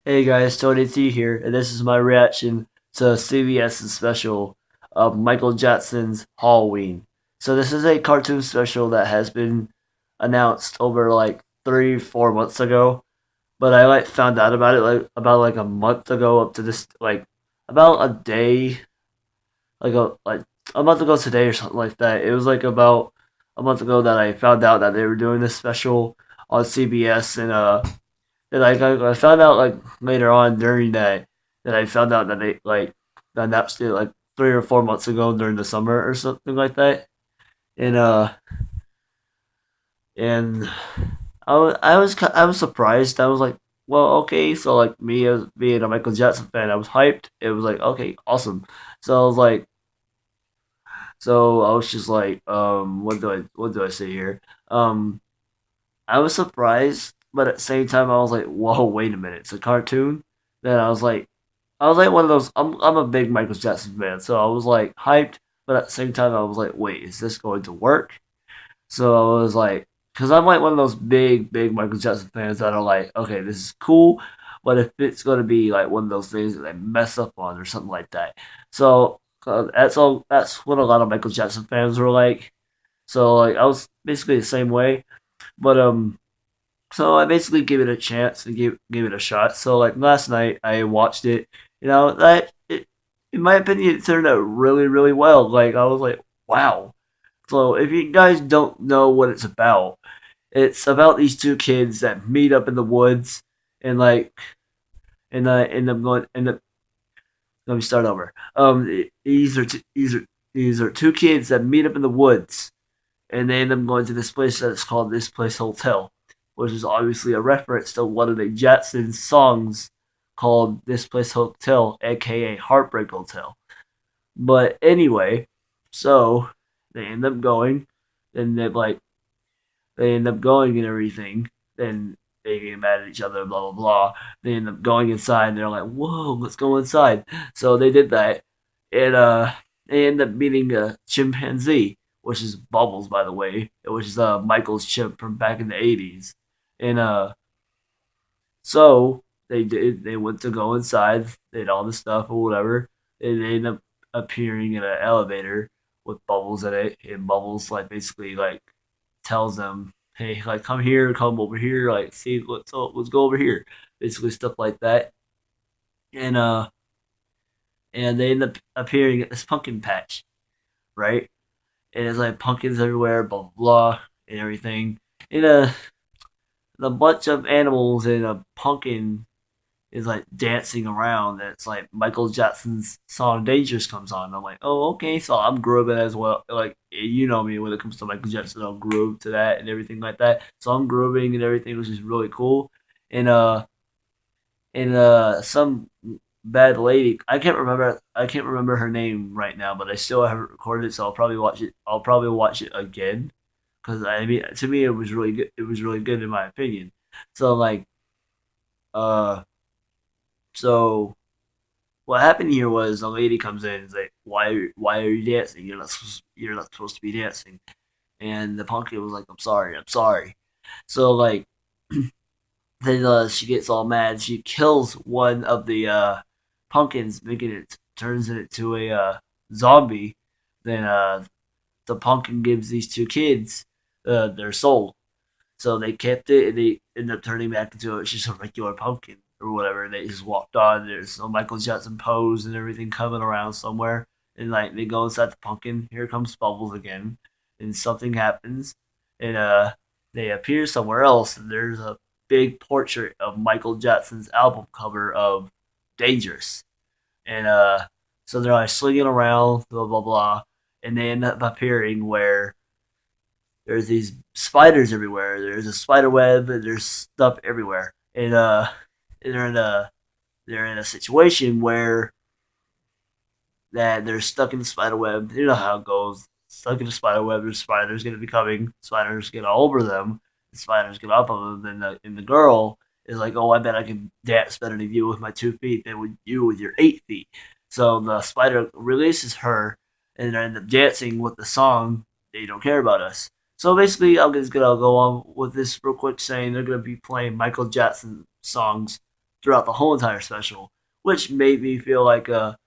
Hey guys, Tony T here, and this is my reaction to CBS's special of Michael Jackson's Halloween. So this is a cartoon special that has been announced over like 3, 4 months ago, but I found out about it about a month ago up to this about a day like a month ago today or something like that. It was like about a month ago that I found out that they were doing this special on CBS and I found out like later on during that I found out that they announced it like 3 or 4 months ago during the summer or something like that. And and I was surprised. I was like, well, okay. So like me as being a Michael Jackson fan, I was hyped. It was like, okay, awesome. So I was like, so I was just like, what do I say here? Um, I was surprised, but at the same time, I was like, "Whoa, wait a minute! It's a cartoon." Then I was like one of those. I'm a big Michael Jackson fan, so I was like hyped, but at the same time, I was like, "Wait, is this going to work?" So I was like, because I'm like one of those big Michael Jackson fans that are like, "Okay, this is cool, but if it's going to be like one of those things that they mess up on or something like that," so that's all. That's what a lot of Michael Jackson fans were like. So like I was basically the same way, but so I basically gave it a chance and gave it a shot. So like last night I watched it. That in my opinion it turned out really well. Like I was like, wow. So if you guys don't know what it's about these two kids that meet up in the woods and end up going end up. Let me start over. These are two kids that meet up in the woods and they end up going to this place that's called This Place Hotel, which is obviously a reference to one of the Jetsons songs called This Place Hotel, aka Heartbreak Hotel. But anyway, so they end up going, and they end up going and everything. Then they get mad at each other, blah blah blah. They end up going inside, and they're like, "Whoa, let's go inside." So they did that, and they end up meeting a chimpanzee, which is Bubbles, by the way, which is Michael's chimp from back in the '80s, and so they went to go inside, they did all this stuff or whatever, and they end up appearing in an elevator with Bubbles in it, and Bubbles like basically like tells them, "Hey, like come here, come over here, like see what's up, let's go over here," basically stuff like that, and they end up appearing at this pumpkin patch, right? And it's like pumpkins everywhere, blah blah blah, and everything. And a bunch of animals in a pumpkin is like dancing around. And it's like Michael Jackson's song "Dangerous" comes on. And I'm like, oh okay, so I'm grooving as well. Like you know me when it comes to Michael Jackson, I'll groove to that and everything like that. So I'm grooving and everything, which is really cool. And some bad lady. I can't remember her name right now, but I still have it recorded, so I'll probably watch it. I'll probably watch it again because I mean, to me, it was really good. It was really good in my opinion. So like, uh, so what happened here was a lady comes in and is like, why are you dancing? You're not supposed to be dancing." And the pumpkin was like, I'm sorry." So like, then she gets all mad. She kills one of the pumpkins, making it turns it into a zombie. Then the pumpkin gives these two kids their soul. So they kept it, and they ended up turning back into it's just a regular pumpkin or whatever. And they just walked on. There's a Michael Jackson pose and everything coming around somewhere. And like they go inside the pumpkin. Here comes Bubbles again, and something happens, and they appear somewhere else. And there's a big portrait of Michael Jackson's album cover of "Dangerous." And so they're like slinging around, blah blah blah, and they end up appearing where there's these spiders everywhere. There's a spider web, and there's stuff everywhere. And they're in a they're in a situation where that they're stuck in the spider web. You know how it goes. Stuck in the spider web. There's spiders gonna be coming. Spiders get all over them. The spiders get up on them. And the girl is like, "Oh, I bet I can dance better than you with my 2 feet than with you with your 8 feet." So the spider releases her, and they end up dancing with the song "They Don't Care About Us." So basically, I'm just gonna go on with this real quick, saying they're gonna be playing Michael Jackson songs throughout the whole entire special, which made me feel like a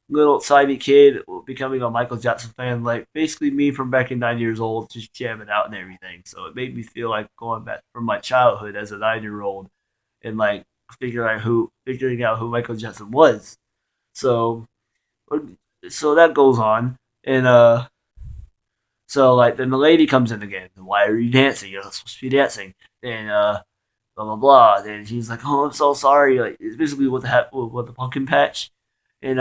little tiny kid becoming a Michael Jackson fan, like basically me from back in 9 years old, just jamming out and everything. So it made me feel like going back from my childhood as a 9 year old and like figuring out who Michael Jackson was. So so that goes on, and so like then the lady comes in again. Why are you dancing? You're not supposed to be dancing. And blah blah blah. Then she's like, "Oh, I'm so sorry." Like it's basically what the pumpkin patch, and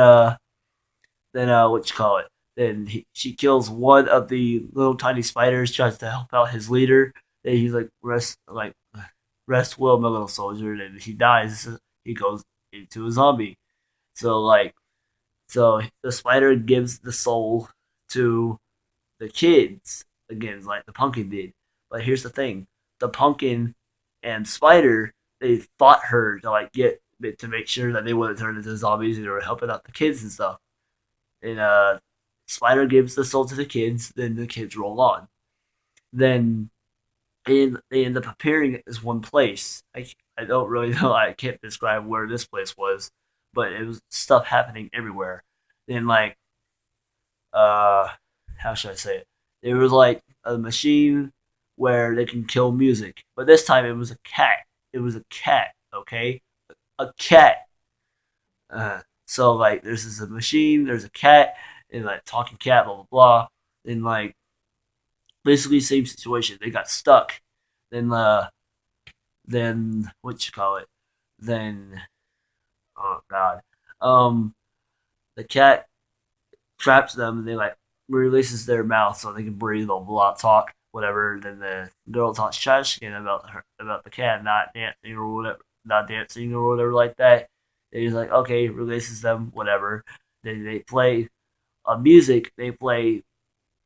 then what you call it? Then she kills one of the little tiny spiders, tries to help out his leader. Then he's like rest well, my little soldier. And he dies. He goes into a zombie. So like so the spider gives the soul to the kids again, like the pumpkin did. But here's the thing: the pumpkin and spider they fought her to like get to make sure that they wouldn't turn into zombies and they were helping out the kids and stuff. And spider gives the soul to the kids, then the kids roll on. Then they end up appearing at this one place. I don't really know. I can't describe where this place was, but it was stuff happening everywhere. Then like uh how should I say it? There was like a machine where they can kill music, but this time it was a cat. It was a cat, okay? A cat. So like, there's this machine, there's a cat, and like talking cat, blah blah blah. And like, basically same situation. They got stuck. Then then what you call it? Then oh god, um, the cat traps them and they like releases their mouth so they can breathe, blah blah, talk, whatever. Then the girl talks trash again about the cat not dancing or whatever like that. And he's like, okay, releases them, whatever. Then they play music. They play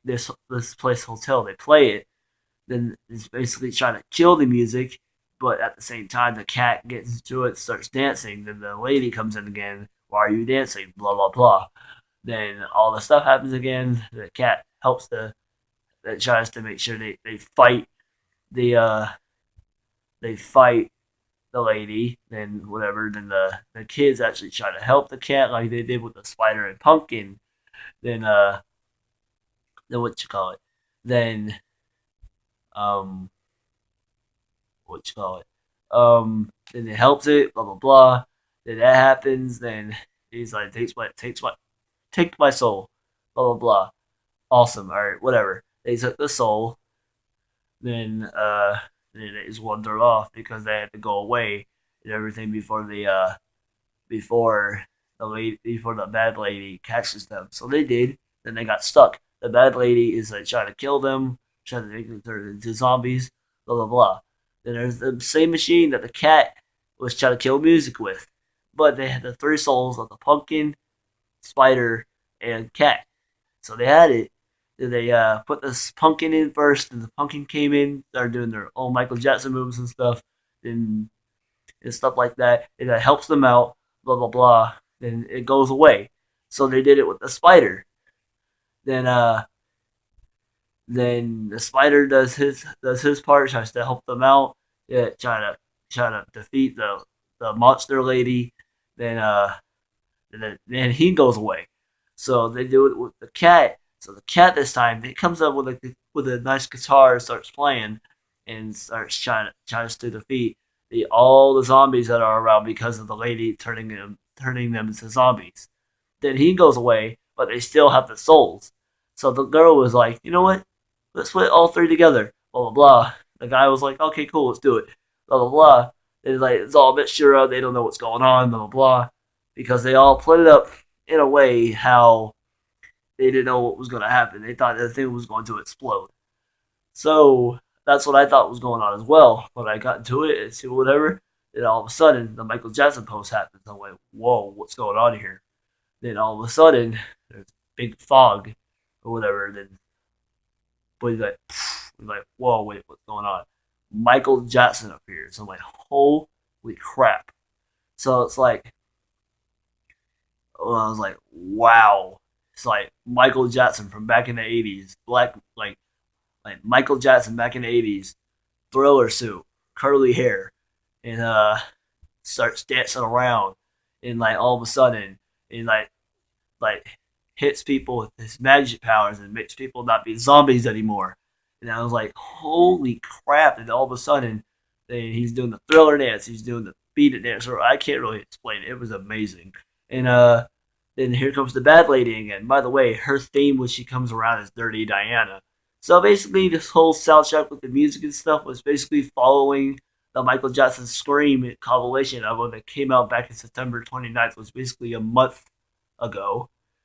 this place hotel. They play it. Then it's basically trying to kill the music, but at the same time the cat gets into it, starts dancing. Then the lady comes in again. Why are you dancing? Blah blah blah. Then all the stuff happens again. The cat helps that tries to make sure they fight the they fight the lady. Then whatever. Then the kids actually try to help the cat like they did with the spider and pumpkin. Then then what you call it? Then um what you call it? Then it helps it. Blah blah blah. Then that happens. Then he's like take my soul. Blah blah blah. Awesome. All right, whatever. They took the soul, then then they just wandered off because they had to go away and everything before before the bad lady catches them. So they did. Then they got stuck. The bad lady is like trying to kill them, trying to make them turn into zombies. Blah blah blah. Then there's the same machine that the cat was trying to kill music with, but they had the three souls of the pumpkin, spider, and cat. So they had it. They put this pumpkin in first, and the pumpkin came in, started doing their own Michael Jackson moves and stuff, and stuff like that. And that helps them out, blah blah blah. Then it goes away. So they did it with the spider. Then then the spider does his part, tries to help them out, yeah, try to defeat the monster lady. Then then he goes away. So they do it with the cat. So the cat this time it comes up with a nice guitar, starts playing, and starts trying to defeat all the zombies that are around because of the lady turning them into zombies. Then he goes away, but they still have the souls. So the girl was like, you know what? Let's put all three together. Blah blah blah. The guy was like, okay, cool, let's do it. Blah blah blah. It's like it's all a bit sure they don't know what's going on. Blah blah blah, because they all put it up in a way how they didn't know what was going to happen. They thought the thing was going to explode. So that's what I thought was going on as well. When I got into it and see whatever, then all of a sudden the Michael Jackson post happens. I'm like, whoa, what's going on here? Then all of a sudden there's big fog or whatever. Then but he's like, whoa, wait, what's going on? Michael Jackson appears. I'm like, holy crap. So it's like, well, I was like, wow. It's like Michael Jackson from back in the '80s, like Michael Jackson back in the '80s, Thriller suit, curly hair, and starts dancing around, and like all of a sudden, and like hits people with his magic powers and makes people not be zombies anymore. And I was like, holy crap! And all of a sudden, he's doing the thriller dance, he's doing the beat it dance. Or I can't really explain it. It was amazing. And then here comes the bad lady again. By the way, her theme when she comes around is Dirty Diana. So basically, this whole soundtrack with the music and stuff was basically following the Michael Jackson Scream compilation album that came out back in September 29th, was basically a month ago.